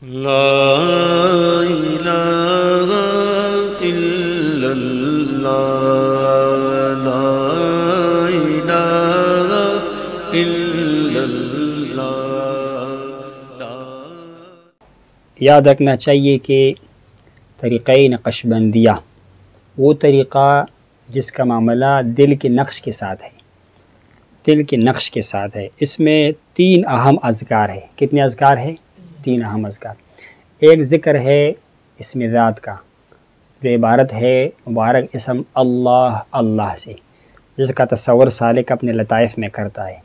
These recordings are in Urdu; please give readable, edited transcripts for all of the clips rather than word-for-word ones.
لا الہ الا اللہ، لا الہ الا اللہ۔ یاد رکھنا چاہیے کہ طریقۂ نقشبندیہ وہ طریقہ جس کا معاملہ دل کے نقش کے ساتھ ہے، دل کے نقش کے ساتھ ہے۔ اس میں 3 اہم اذکار ہے۔ کتنے اذکار ہے؟ 3 اہم اذکار۔ ایک ذکر ہے اسم ذات کا، جو عبارت ہے مبارک اسم اللہ اللہ سے، جس کا تصور سالک اپنے لطائف میں کرتا ہے۔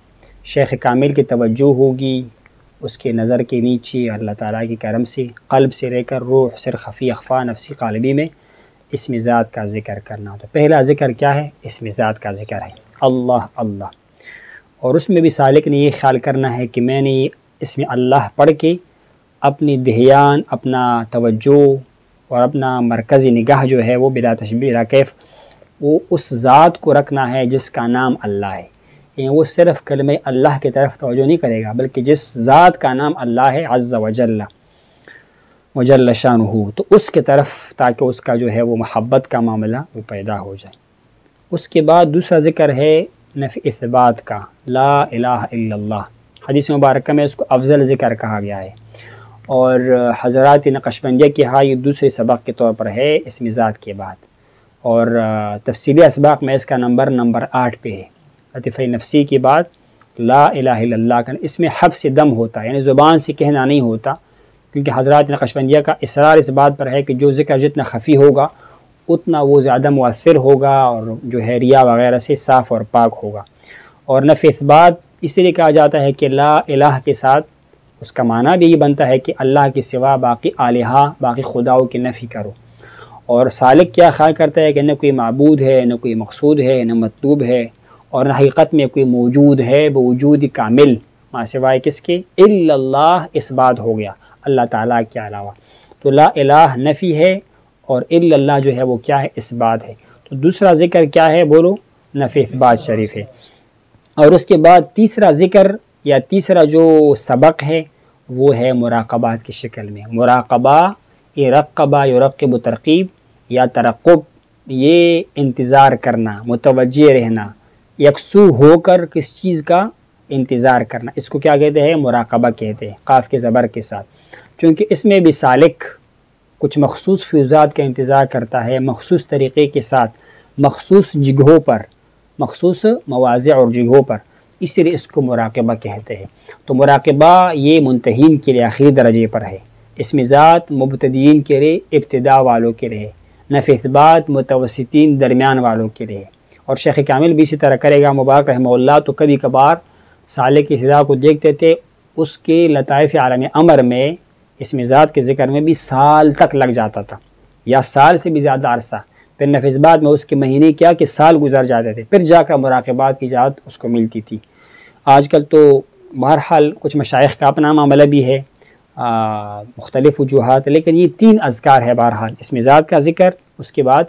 شیخ کامل کی توجہ ہوگی اس کے نظر کے نیچے اللہ تعالیٰ کی کرم سے قلب سے لے کر روح سر خفی اخفا نفسی قالبی میں اسم ذات کا ذکر کرنا۔ تو پہلا ذکر کیا ہے؟ اسم ذات کا ذکر ہے، اللہ اللہ۔ اور اس میں بھی سالک نے یہ خیال کرنا ہے کہ میں نے اسم اللہ پڑھ کے اپنی دھیان، اپنا توجہ اور اپنا مرکزی نگاہ جو ہے وہ بلا تشبیہ بلا کیف وہ اس ذات کو رکھنا ہے جس کا نام اللہ ہے۔ یعنی وہ صرف کلمہ اللہ کی طرف توجہ نہیں کرے گا، بلکہ جس ذات کا نام اللہ ہے عز وجل وجل شانہ، تو اس کے طرف، تاکہ اس کا جو ہے وہ محبت کا معاملہ وہ پیدا ہو جائے۔ اس کے بعد دوسرا ذکر ہے نفی اثبات کا، لا الہ الا اللہ۔ حدیث مبارکہ میں اس کو افضل ذکر کہا گیا ہے، اور حضرات نقشبندیہ کی یہ دوسرے سبق کے طور پر ہے اسم ذات کے بعد، اور تفصیلی اسباق میں اس کا نمبر 8 پہ ہے۔ لطیفہ نفسی کے بعد لا الہ الا اللہ کا اس میں حبس دم ہوتا ہے، یعنی زبان سے کہنا نہیں ہوتا، کیونکہ حضرات نقشبندیہ کا اصرار اس بات پر ہے کہ جو ذکر جتنا خفی ہوگا اتنا وہ زیادہ مؤثر ہوگا، اور جو ہے ریا وغیرہ سے صاف اور پاک ہوگا۔ اور نفی اثبات اس لیے کہا جاتا ہے کہ لا الہ کے ساتھ اس کا معنی بھی یہ بنتا ہے کہ اللہ کے سوا باقی الہا، باقی خداؤں کی نفی کرو۔ اور سالک کیا خیال کرتا ہے کہ نہ کوئی معبود ہے، نہ کوئی مقصود ہے، نہ مطلوب ہے، اور نہ حقیقت میں کوئی موجود ہے بوجود کامل ما سوائے کس کے؟ الا اللہ، اس بات ہو گیا اللہ تعالیٰ کے علاوہ۔ تو لا الہ نفی ہے اور الا اللہ جو ہے وہ کیا ہے؟ اس بات ہے۔ تو دوسرا ذکر کیا ہے؟ بولو، نفی اثبات شریف ہے۔ اور اس کے بعد تیسرا ذکر یا تیسرا جو سبق ہے وہ ہے مراقبات کی شکل میں۔ مراقبہ، یہ رقبہ یرقب ترقیب یا ترقب، یہ انتظار کرنا، متوجہ رہنا، یکسو ہو کر کس چیز کا انتظار کرنا، اس کو کیا کہتے ہیں؟ مراقبہ کہتے ہیں، قاف کے زبر کے ساتھ۔ چونکہ اس میں بھی سالک کچھ مخصوص فیوزات کا انتظار کرتا ہے، مخصوص طریقے کے ساتھ، مخصوص جگہوں پر، مخصوص مواضع اور جگہوں پر، اس لیے اس کو مراقبہ کہتے ہیں۔ تو مراقبہ یہ منتہین کے لیے آخری درجے پر ہے، اسم ذات مبتدئین کے لیے، ابتداء والوں کے لیے، نفی اثبات متوسطین درمیان والوں کے لیے۔ اور شیخ کامل بھی اسی طرح کرے گا مبارک رحمہ اللہ۔ تو کبھی کبھار سالک کی ابتدا کو دیکھتے تھے، اس کے لطائف عالم امر میں اسم ذات کے ذکر میں بھی سال تک لگ جاتا تھا، یا سال سے بھی زیادہ عرصہ۔ پھر نفی اثبات میں اس کے مہینے کیا کہ سال گزر جاتے تھے، پھر جا کر مراقبات کی اجازت اس کو ملتی تھی۔ آج کل تو بہرحال کچھ مشائخ کا اپنا معاملہ بھی ہے، مختلف وجوہات، لیکن یہ 3 اذکار ہے بہرحال، اسم ذات کا ذکر، اس کے بعد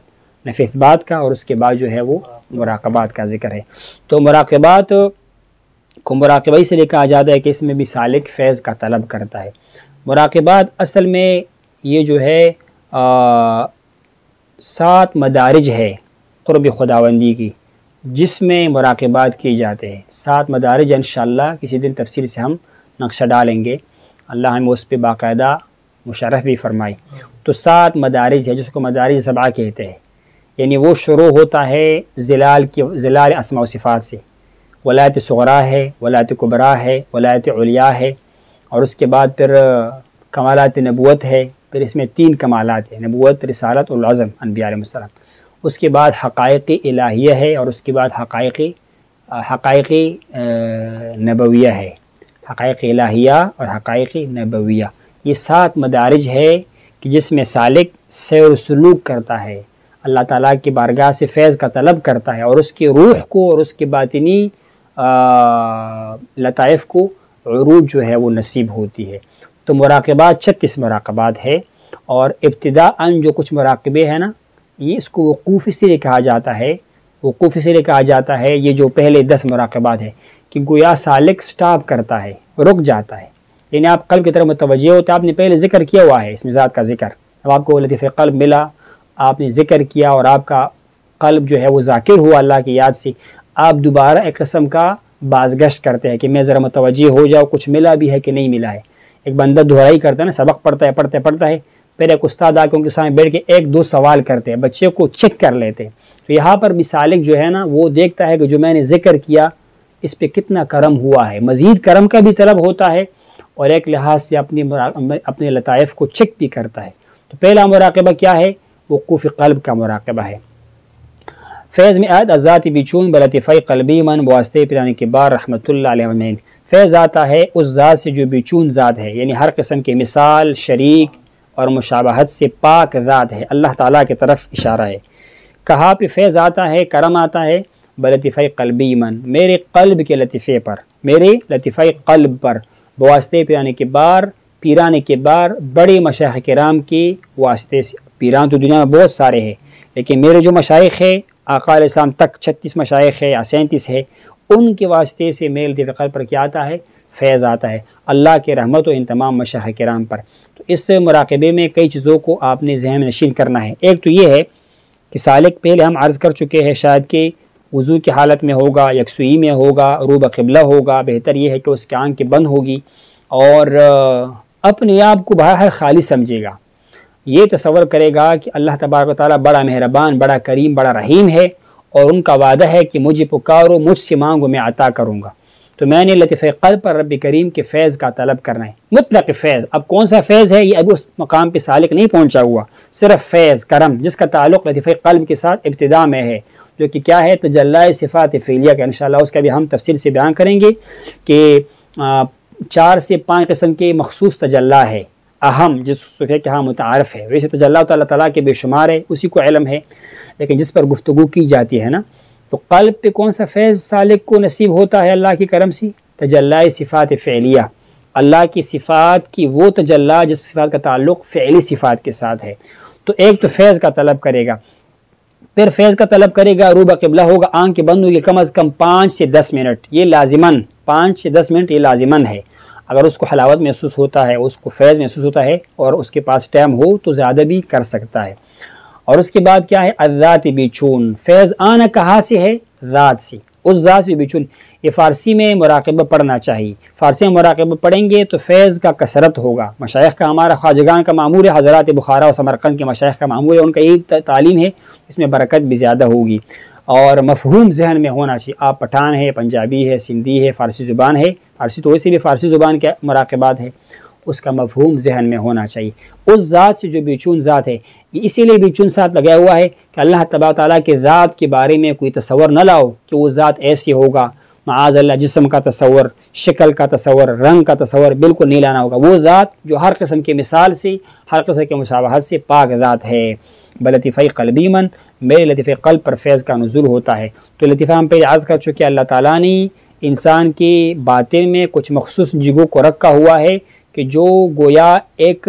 نفی اثبات کا، اور اس کے بعد جو ہے وہ مراقبات کا ذکر ہے۔ تو مراقبات کو مراقبہ سے لے کہا جاتا ہے کہ اس میں بھی سالک فیض کا طلب کرتا ہے۔ مراقبات اصل میں یہ جو ہے 7 مدارج ہے قرب خداوندی کی، جس میں مراقبات کی جاتے ہیں۔ 7 مدارج انشاءاللہ کسی دن تفصیل سے ہم نقشہ ڈالیں گے، اللہ ہمیں اس پہ باقاعدہ مشرف بھی فرمائے۔ تو 7 مدارج ہے جس کو مدارج 7 کہتے ہیں، یعنی وہ شروع ہوتا ہے ظلال اسماء و صفات سے۔ ولایت صغریٰ ہے، ولایت کبریٰ ہے، ولایت علیٰ ہے، اور اس کے بعد پھر کمالات نبوت ہے، پھر اس میں 3 کمالات ہیں، نبوت، رسالت اور العزم انبیاء علیہ السلام۔ اس کے بعد حقائق الہیہ ہے، اور اس کے بعد حقائق نبویہ ہے، حقائق الہیہ اور حقائق نبویہ۔ یہ 7 مدارج ہے کہ جس میں سالک سیر و سلوک کرتا ہے، اللہ تعالیٰ کی بارگاہ سے فیض کا طلب کرتا ہے، اور اس کی روح کو اور اس کی باطنی لطائف کو عروج جو ہے وہ نصیب ہوتی ہے۔ تو مراقبات 36 مراقبات ہے، اور ابتداءً جو کچھ مراقبے ہیں نا، یہ اس کو وقوف اس لیے کہا جاتا ہے، وقوف اس لیے کہا جاتا ہے، یہ جو پہلے 10 مراقبات ہے کہ گویا سالک سٹاپ کرتا ہے، رک جاتا ہے، یعنی آپ قلب کی طرف متوجہ ہوتے ہیں. آپ نے پہلے ذکر کیا ہوا ہے اس مزاج کا ذکر. اب آپ کو لطیف قلب ملا, آپ نے ذکر کیا اور آپ کا قلب جو ہے وہ ذاکر ہوا اللہ کی یاد سے, آپ دوبارہ ایک قسم کا بازگشت کرتے ہیں کہ میں ذرا متوجہ ہو جاؤ کچھ ملا بھی ہے کہ نہیں ملا ہے. ایک بندہ دہرائی کرتا ہے نا, سبق پڑھتا ہے پھر ایک استاد آ کے ان کے سامنے بیٹھ کے ایک دو سوال کرتے ہیں, بچے کو چیک کر لیتے ہیں. تو یہاں پر بھی سالک جو ہے نا وہ دیکھتا ہے کہ جو میں نے ذکر کیا اس پہ کتنا کرم ہوا ہے, مزید کرم کا بھی طلب ہوتا ہے اور ایک لحاظ سے اپنے لطائف کو چیک بھی کرتا ہے. تو پہلا مراقبہ کیا ہے؟ وقوف قلب کا مراقبہ ہے. فیض میں آیت ذاتی بیچون بلطیفہ قلبی من بواسطے پیرانے کے بار رحمۃ اللہ علیہ. فیض آتا ہے اس ذات سے جو بیچون ذات ہے, یعنی ہر قسم کے مثال, شریک اور مشابہت سے پاک ذات ہے. اللہ تعالیٰ کی طرف اشارہ ہے. کہا پہ فیض آتا ہے, کرم آتا ہے بلطیفہ قلبی من, میرے قلب کے لطیفے پر, میرے لطیفہ قلب پر, بواسطے پیرانے کے بار بڑے مشائخ کرام کے واسطے سے. پیران تو دنیا میں بہت سارے ہیں لیکن میرے جو مشائخ ہیں آقا علیہ السلام تک 36 مشائخ ہے یا 37 ہے, ان کے واسطے سے میرے لطیفہ قلب پر کیا آتا ہے؟ فیض آتا ہے اللہ کے رحمت و ان تمام مشائخ کرام پر. تو اس مراقبے میں کئی چیزوں کو آپ نے ذہن میں نشین کرنا ہے. ایک تو یہ ہے کہ سالک پہلے ہم عرض کر چکے ہیں شاید کہ وضو کی حالت میں ہوگا, یکسوئی میں ہوگا, روبہ قبلہ ہوگا, بہتر یہ ہے کہ اس کی آنکھ بند ہوگی اور اپنے آپ کو بہرحال خالی سمجھے گا. یہ تصور کرے گا کہ اللہ تبارک و تعالیٰ بڑا مہربان, بڑا کریم, بڑا رحیم ہے اور ان کا وعدہ ہے کہ مجھے پکارو, مجھ سے مانگو, میں عطا کروں گا. تو میں نے لطیفہ قلب پر رب کریم کے فیض کا طلب کرنا ہے, مطلق فیض. اب کون سا فیض ہے یہ ابھی اس مقام پہ سالک نہیں پہنچا ہوا, صرف فیض کرم جس کا تعلق لطیفہ قلب کے ساتھ ابتدا میں ہے, جو کہ کیا ہے؟ تجلی صفات فعلیہ کا. انشاءاللہ اس کا بھی ہم تفصیل سے بیان کریں گے کہ 4 سے 5 قسم کے مخصوص تجلی ہے, اہم جس صفحے کے ہاں متعارف ہے. ویسے تجلی تو اللہ تعالیٰ کے بے شمار ہے, اسی کو علم ہے, لیکن جس پر گفتگو کی جاتی ہے نا, تو قلب پہ کون سا فیض سالک کو نصیب ہوتا ہے اللہ کی کرم سے؟ تجلی صفات فعلیہ, اللہ کی صفات کی وہ تجلی جس صفات کا تعلق فعلی صفات کے ساتھ ہے. تو ایک تو فیض کا طلب کرے گا, پھر فیض کا طلب کرے گا, روبہ قبلہ ہوگا, آنکھ بند ہوگی کم از کم 5 سے 10 منٹ, یہ لازماً 5 سے 10 منٹ یہ لازماً ہے. اگر اس کو حلاوت محسوس ہوتا ہے, اس کو فیض محسوس ہوتا ہے اور اس کے پاس ٹائم ہو تو زیادہ بھی کر سکتا ہے. اور اس کے بعد کیا ہے؟ الذات بیچون, فیض آنا کہاں سے ہے؟ ذات سے, اس ذات سے بیچون. یہ فارسی میں مراقبہ پڑھنا چاہیے. فارسی میں مراقبہ پڑھیں گے تو فیض کا کثرت ہوگا. مشائخ کا ہمارا خواجگان کا معمول ہے, حضرات بخارا و سمرقند کے مشائخ کا معمول ہے, ان کا یہی تعلیم ہے, اس میں برکت بھی زیادہ ہوگی. اور مفہوم ذہن میں ہونا چاہیے. آپ پٹھان ہے, پنجابی ہے, سندھی ہے, فارسی زبان ہے, فارسی تو ویسے بھی فارسی زبان کے مراقبات ہے, اس کا مفہوم ذہن میں ہونا چاہیے. اس ذات سے جو بیچون ذات ہے, یہ اسی لیے بیچون ساتھ لگایا ہوا ہے کہ اللہ تبارک تعالیٰ کے ذات کے بارے میں کوئی تصور نہ لاؤ کہ وہ ذات ایسی ہوگا. معاذ اللہ جسم کا تصور, شکل کا تصور, رنگ کا تصور بالکل نہیں لانا ہوگا. وہ ذات جو ہر قسم کے مثال سے, ہر قسم کے مشابہت سے پاک ذات ہے. بلطیفہ قلبی من, میرے لطیفہ قلب پر فیض کا نزول ہوتا ہے. تو لطیفہ ہم پہلے عرض کر چکے, اللہ تعالیٰ نے انسان کی باطن میں کچھ مخصوص جگہوں کو رکھا ہوا ہے کہ جو گویا ایک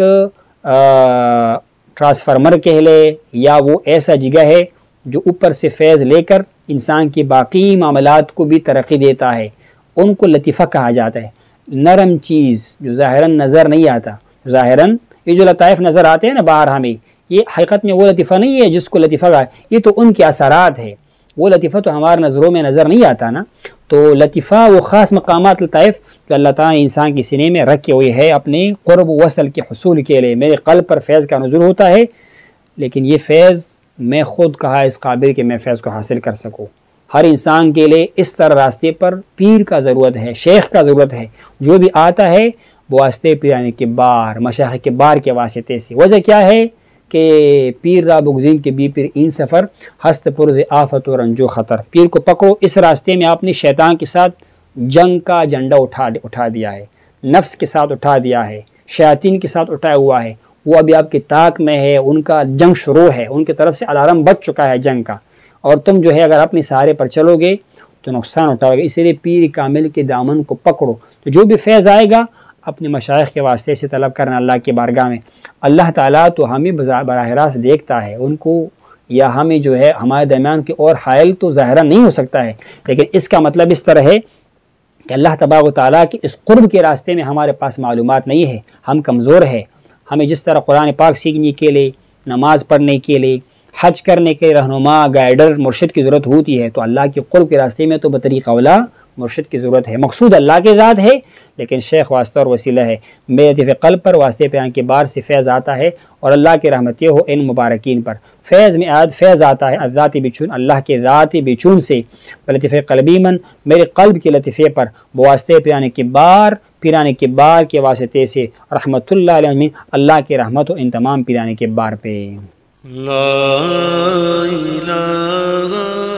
ٹرانسفارمر کہہ لے, یا وہ ایسا جگہ ہے جو اوپر سے فیض لے کر انسان کی باقی معاملات کو بھی ترقی دیتا ہے. ان کو لطیفہ کہا جاتا ہے. نرم چیز جو ظاہراً نظر نہیں آتا, ظاہراً یہ جو لطائف نظر آتے ہیں نا باہر ہمیں, یہ حقیقت میں وہ لطیفہ نہیں ہے جس کو لطیفہ کہا, یہ تو ان کے اثرات ہے. وہ لطیفہ تو ہمارے نظروں میں نظر نہیں آتا نا. تو لطیفہ وہ خاص مقامات لطائف جو اللہ تعالیٰ نے انسان کے سینے میں رکھے ہوئے ہے اپنے قرب و وصل کے حصول کے لیے. میرے قلب پر فیض کا نزول ہوتا ہے, لیکن یہ فیض میں خود کہا اس قابل کہ میں فیض کو حاصل کر سکوں. ہر انسان کے لیے اس طرح راستے پر پیر کا ضرورت ہے, شیخ کا ضرورت ہے. جو بھی آتا ہے واسطے پیرانے کے بار, مشائخ کے بار کے واسطے سے. وجہ کیا ہے کہ پیر را بگزین کے بی پیر این سفر, ہست پرز آفت و رنج و خطر. پیر کو پکڑو, اس راستے میں آپ نے شیطان کے ساتھ جنگ کا جھنڈا اٹھا دیا ہے, نفس کے ساتھ اٹھا دیا ہے, شیاطین کے ساتھ اٹھایا ہوا ہے. وہ ابھی آپ کی طاق میں ہے, ان کا جنگ شروع ہے, ان کی طرف سے الارم بج چکا ہے جنگ کا, اور تم جو ہے اگر اپنے سہارے پر چلو گے تو نقصان اٹھاؤ گے. اسی لیے پیر کامل کے دامن کو پکڑو. تو جو بھی فیض آئے گا اپنے مشائخ کے واسطے سے طلب کرنا اللہ کی بارگاہ میں. اللہ تعالیٰ تو ہمیں براہ راست دیکھتا ہے ان کو, یا ہمیں جو ہے ہمارے درمیان کے اور حائل تو ظاہرہ نہیں ہو سکتا ہے, لیکن اس کا مطلب اس طرح ہے کہ اللہ تبارک و تعالیٰ کی اس قرب کے راستے میں ہمارے پاس معلومات نہیں ہے، ہم کمزور ہے. ہمیں جس طرح قرآن پاک سیکھنے کے لیے، نماز پڑھنے کے لیے، حج کرنے کے رہنما، گائیڈر، مرشد کی ضرورت ہوتی ہے، تو اللہ کے قرب کے راستے میں تو بطریق اولا مرشد کی ضرورت ہے. مقصود اللہ کے ذات ہے لیکن شیخ واسطہ اور وسیلہ ہے. میرے لطف قلب پر واسطے پیان کے بار سے فیض آتا ہے اور اللہ کی رحمت ہو ان مبارکین پر. فیض میں فیض آتا ہے ذاتی بچون، اللہ کے ذاتی بچون سے. لطف قلبی من میرے قلب کے لطفے پر بواسطے پیانے کے بار کے واسطے سے رحمت اللہ علیہ، اللہ کی رحمت ہو ان تمام پیرانے کے بار پہ. لا الہ